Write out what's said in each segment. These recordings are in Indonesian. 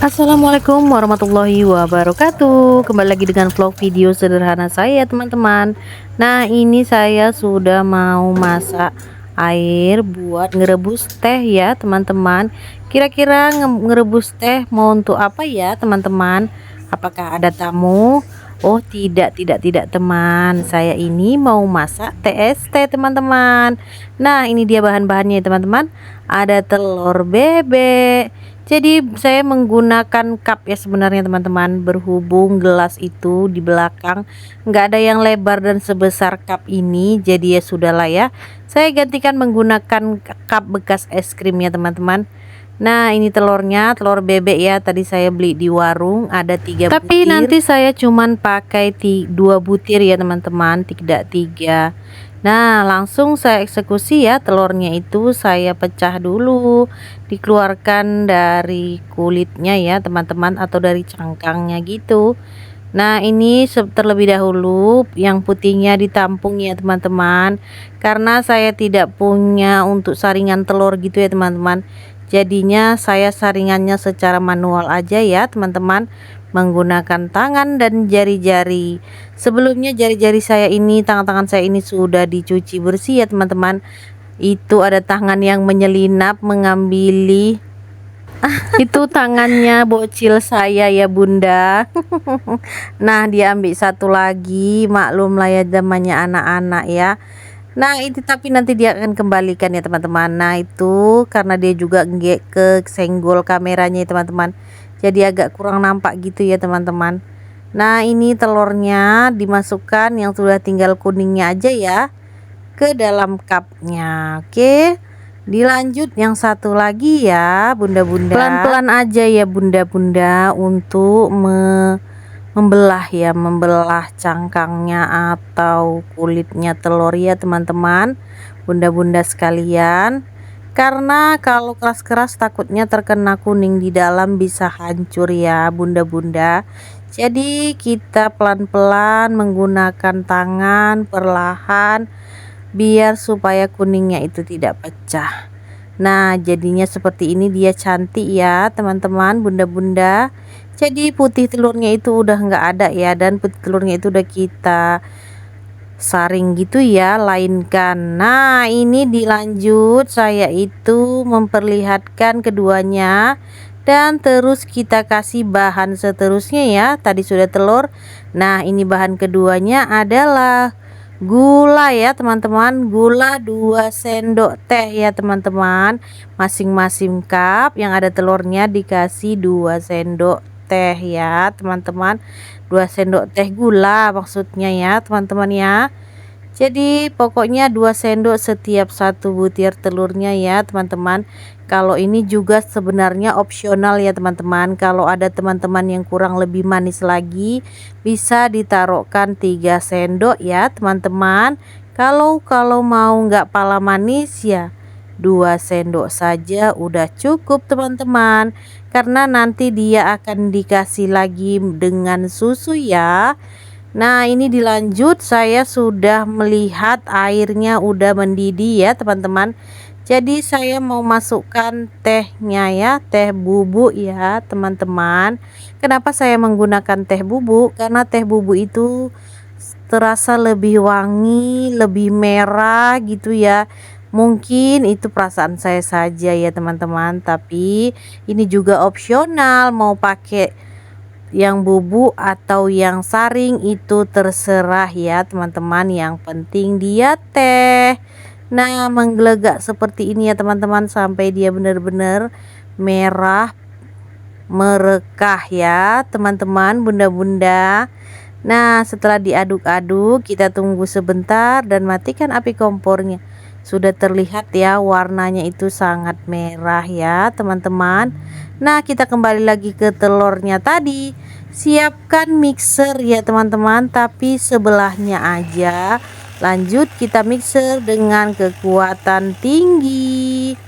Assalamualaikum warahmatullahi wabarakatuh. Kembali lagi dengan vlog video sederhana saya, teman-teman. Nah, ini saya sudah mau masak air buat ngerebus teh ya, teman-teman. Kira-kira ngerebus teh mau untuk apa ya, teman-teman? Apakah ada tamu? Oh, tidak, teman. Saya ini mau masak TST, teman-teman. Nah, ini dia bahan-bahannya, teman-teman. Ada telur bebek. Jadi saya menggunakan cup ya sebenarnya, teman-teman. Berhubung gelas itu di belakang nggak ada yang lebar dan sebesar cup ini, jadi ya sudahlah ya, saya gantikan menggunakan cup bekas es krim ya, teman-teman. Nah, ini telurnya, telur bebek ya, tadi saya beli di warung ada 3 butir, tapi nanti saya cuman pakai 2 butir ya, teman-teman, tidak 3. Nah, langsung saya eksekusi ya, telurnya itu saya pecah dulu, dikeluarkan dari kulitnya ya, teman-teman, atau dari cangkangnya gitu. Nah, ini terlebih dahulu yang putihnya ditampung ya, teman-teman, karena saya tidak punya untuk saringan telur gitu ya, teman-teman. Jadinya saya saringannya secara manual aja ya, teman-teman, menggunakan tangan dan jari-jari. Sebelumnya jari-jari saya ini, tangan-tangan saya ini sudah dicuci bersih ya, teman-teman. Itu ada tangan yang menyelinap mengambil itu tangannya bocil saya ya, Bunda. Nah, dia ambil satu lagi, maklum lah ya, zamannya anak-anak ya. Nah, itu tapi nanti dia akan kembalikan ya, teman-teman. Nah, itu karena dia juga nggak ke senggol kameranya ya, teman-teman, jadi agak kurang nampak gitu ya, teman-teman. Nah, ini telurnya dimasukkan yang sudah tinggal kuningnya aja ya ke dalam cupnya. Oke, dilanjut yang satu lagi ya, bunda-bunda. Pelan-pelan aja ya, bunda-bunda, untuk membelah ya, membelah cangkangnya atau kulitnya telur ya, teman-teman, bunda-bunda sekalian. Karena kalau keras-keras takutnya terkena kuning di dalam, bisa hancur ya, bunda-bunda. Jadi kita pelan-pelan menggunakan tangan, perlahan, biar supaya kuningnya itu tidak pecah. Nah, jadinya seperti ini, dia cantik ya, teman-teman, bunda-bunda. Jadi putih telurnya itu udah nggak ada ya, dan putih telurnya itu udah kita saring gitu ya, lainkan. Nah, ini dilanjut, saya itu memperlihatkan keduanya, dan terus kita kasih bahan seterusnya ya. Tadi sudah telur. Nah, ini bahan keduanya adalah gula ya, teman-teman. Gula 2 sendok teh ya, teman-teman. Masing-masing cup yang ada telurnya dikasih 2 sendok teh ya, teman-teman. 2 sendok teh gula maksudnya ya, teman-teman ya. Jadi pokoknya 2 sendok setiap satu butir telurnya ya, teman-teman. Kalau ini juga sebenarnya opsional ya, teman-teman. Kalau ada teman-teman yang kurang lebih manis lagi, bisa ditaruhkan 3 sendok ya, teman-teman. Kalau mau nggak pala manis ya 2 sendok saja udah cukup, teman-teman. Karena nanti dia akan dikasih lagi dengan susu ya. Nah, ini dilanjut, saya sudah melihat airnya udah mendidih ya, teman-teman. Jadi saya mau masukkan tehnya ya, teh bubuk ya, teman-teman. Kenapa saya menggunakan teh bubuk? Karena teh bubuk itu terasa lebih wangi, lebih merah gitu ya. Mungkin itu perasaan saya saja ya, teman-teman, tapi ini juga opsional, mau pakai yang bubuk atau yang saring itu terserah ya, teman-teman. Yang penting dia teh. Nah, menggelegak seperti ini ya, teman-teman, sampai dia benar-benar merah merekah ya, teman-teman, bunda-bunda. Nah, setelah diaduk-aduk, kita tunggu sebentar dan matikan api kompornya. Sudah terlihat ya, warnanya itu sangat merah ya, teman-teman. Nah, kita kembali lagi ke telurnya tadi. Siapkan mixer ya, teman-teman, tapi sebelahnya aja. Lanjut kita mixer dengan kekuatan tinggi.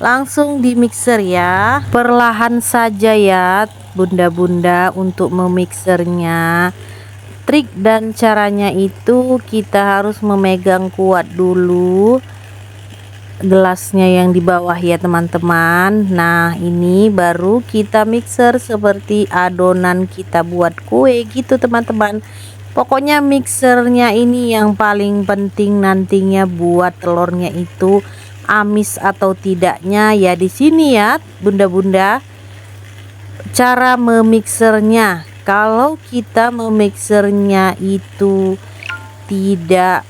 Langsung di mixer ya, perlahan saja ya, bunda-bunda, untuk memixernya. Trik dan caranya itu kita harus memegang kuat dulu gelasnya yang di bawah ya teman-teman. Nah ini baru kita mixer seperti adonan kita buat kue gitu teman-teman. Pokoknya mixernya ini yang paling penting nantinya buat telurnya itu amis atau tidaknya ya di sini ya bunda-bunda. Cara memixernya, kalau kita memixernya itu tidak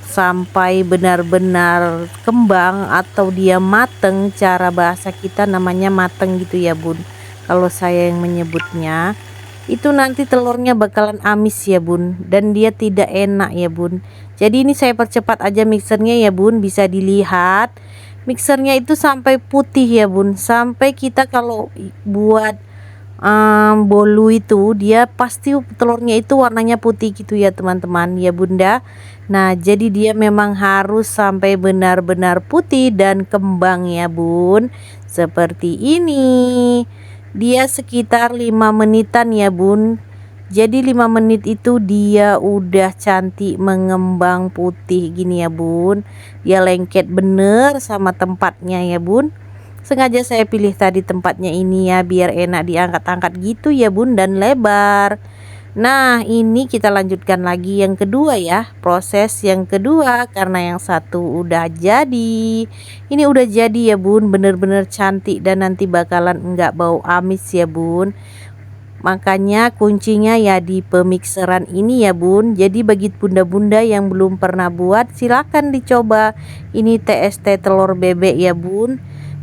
sampai benar-benar kembang atau dia mateng, cara bahasa kita namanya mateng gitu ya bun, kalau saya yang menyebutnya itu nanti telurnya bakalan amis ya bun, dan dia tidak enak ya bun. Jadi ini saya percepat aja mixernya ya bun, bisa dilihat mixernya itu sampai putih ya bun, sampai kita kalau buat bolu itu dia pasti telurnya itu warnanya putih gitu ya teman-teman ya bunda. Nah jadi dia memang harus sampai benar-benar putih dan kembang ya bun, seperti ini. Dia sekitar 5 menitan ya bun, jadi 5 menit itu dia udah cantik mengembang putih gini ya bun, dia lengket bener sama tempatnya ya bun. Sengaja saya pilih tadi tempatnya ini ya biar enak diangkat-angkat gitu ya bun, dan lebar. Nah ini kita lanjutkan lagi yang kedua ya, proses yang kedua karena yang satu udah jadi. Ini udah jadi ya bun, bener-bener cantik dan nanti bakalan enggak bau amis ya bun. Makanya kuncinya ya di pemixeran ini ya bun. Jadi bagi bunda-bunda yang belum pernah buat silakan dicoba. Ini TST telur bebek ya bun,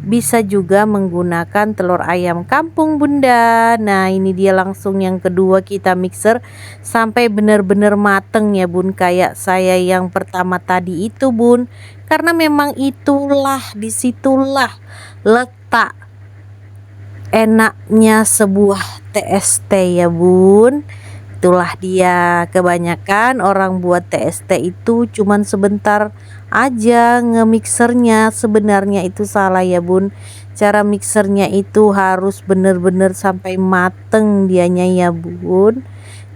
bisa juga menggunakan telur ayam kampung bunda. Nah ini dia langsung yang kedua kita mixer sampai benar-benar mateng ya bun, kayak saya yang pertama tadi itu bun, karena memang itulah disitulah letak enaknya sebuah TST ya bun. Itulah dia, kebanyakan orang buat TST itu cuman sebentar aja ngemixernya, sebenarnya itu salah ya bun. Cara mixernya itu harus bener-bener sampai mateng dianya ya bun,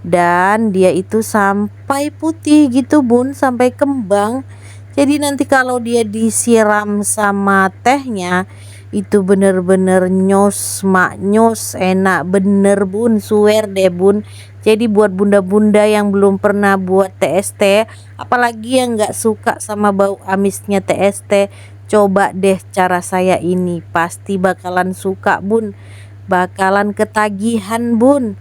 dan dia itu sampai putih gitu bun, sampai kembang. Jadi nanti kalau dia disiram sama tehnya itu bener-bener nyos maknyos, enak bener bun, swear deh bun. Jadi buat bunda-bunda yang belum pernah buat TST, apalagi yang nggak suka sama bau amisnya TST, coba deh cara saya ini, pasti bakalan suka bun, bakalan ketagihan bun.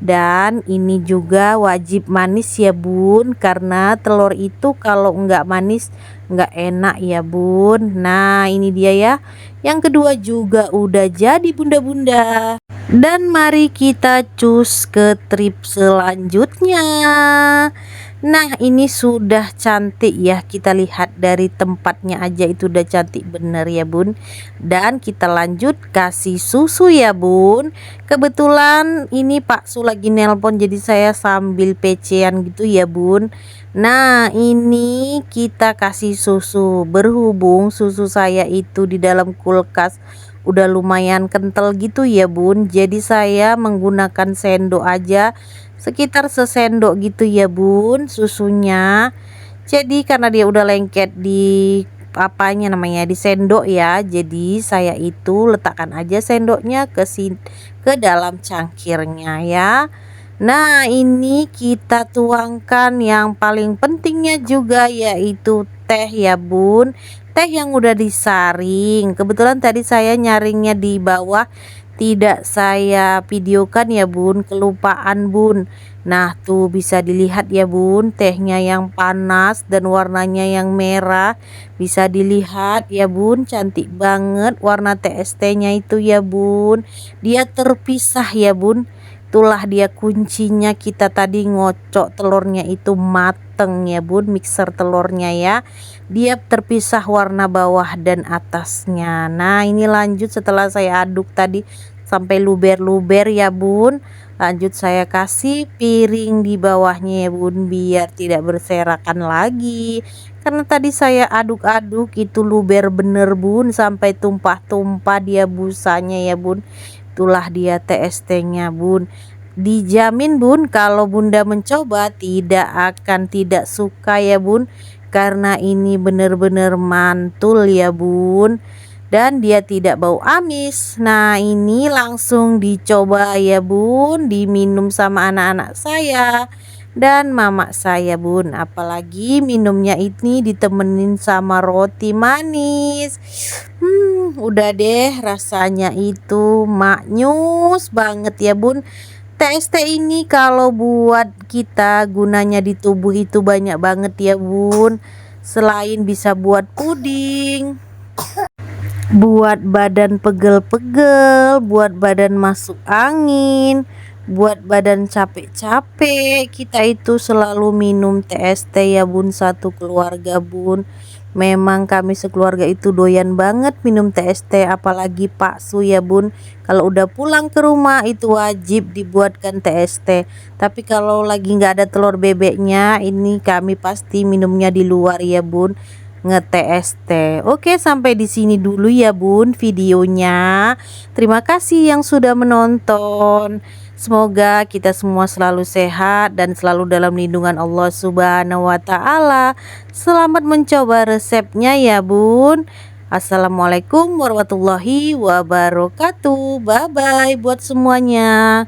Dan ini juga wajib manis ya bun, karena telur itu kalau nggak manis nggak enak ya bun. Nah ini dia ya, yang kedua juga udah jadi bunda-bunda. Dan mari kita cus ke trip selanjutnya. Nah ini sudah cantik ya, kita lihat dari tempatnya aja itu udah cantik bener ya bun. Dan kita lanjut kasih susu ya bun. Kebetulan ini Pak Su lagi nelpon, jadi saya sambil pecean gitu ya bun. Nah ini kita kasih susu, berhubung susu saya itu di dalam kulkas udah lumayan kental gitu ya bun, jadi saya menggunakan sendok aja, sekitar sesendok gitu ya bun susunya. Jadi karena dia udah lengket di apanya namanya di sendok ya, jadi saya itu letakkan aja sendoknya ke dalam cangkirnya ya. Nah ini kita tuangkan yang paling pentingnya juga, yaitu teh ya bun, teh yang udah disaring. Kebetulan tadi saya nyaringnya di bawah, tidak saya videokan ya bun, kelupaan bun. Nah tuh bisa dilihat ya bun, tehnya yang panas dan warnanya yang merah, bisa dilihat ya bun, cantik banget warna TST nya itu ya bun, dia terpisah ya bun. Itulah dia kuncinya, kita tadi ngocok telurnya itu mateng ya bun, mixer telurnya ya, dia terpisah warna bawah dan atasnya. Nah ini lanjut setelah saya aduk tadi sampai luber-luber ya bun, lanjut saya kasih piring di bawahnya ya bun, biar tidak berserakan lagi, karena tadi saya aduk-aduk itu luber bener bun, sampai tumpah-tumpah dia busanya ya bun. Itulah dia TST nya bun, dijamin bun kalau bunda mencoba tidak akan tidak suka ya bun, karena ini bener-bener mantul ya bun, dan dia tidak bau amis. Nah ini langsung dicoba ya bun, diminum sama anak-anak saya dan mama saya bun, apalagi minumnya ini ditemenin sama roti manis. Udah deh, rasanya itu maknyus banget ya bun. TST ini kalau buat kita gunanya di tubuh itu banyak banget ya bun. Selain bisa buat puding, buat badan pegel-pegel, buat badan masuk angin, buat badan capek-capek, kita itu selalu minum TST ya bun, satu keluarga bun. Memang kami sekeluarga itu doyan banget minum TST, apalagi Pak Su ya bun. Kalau udah pulang ke rumah itu wajib dibuatkan TST. Tapi kalau lagi nggak ada telur bebeknya, ini kami pasti minumnya di luar ya bun, nge-TST. Oke, sampai di sini dulu ya bun videonya. Terima kasih yang sudah menonton. Semoga kita semua selalu sehat dan selalu dalam lindungan Allah Subhanahu wa taala. Selamat mencoba resepnya ya bun. Assalamualaikum warahmatullahi wabarakatuh. Bye bye buat semuanya.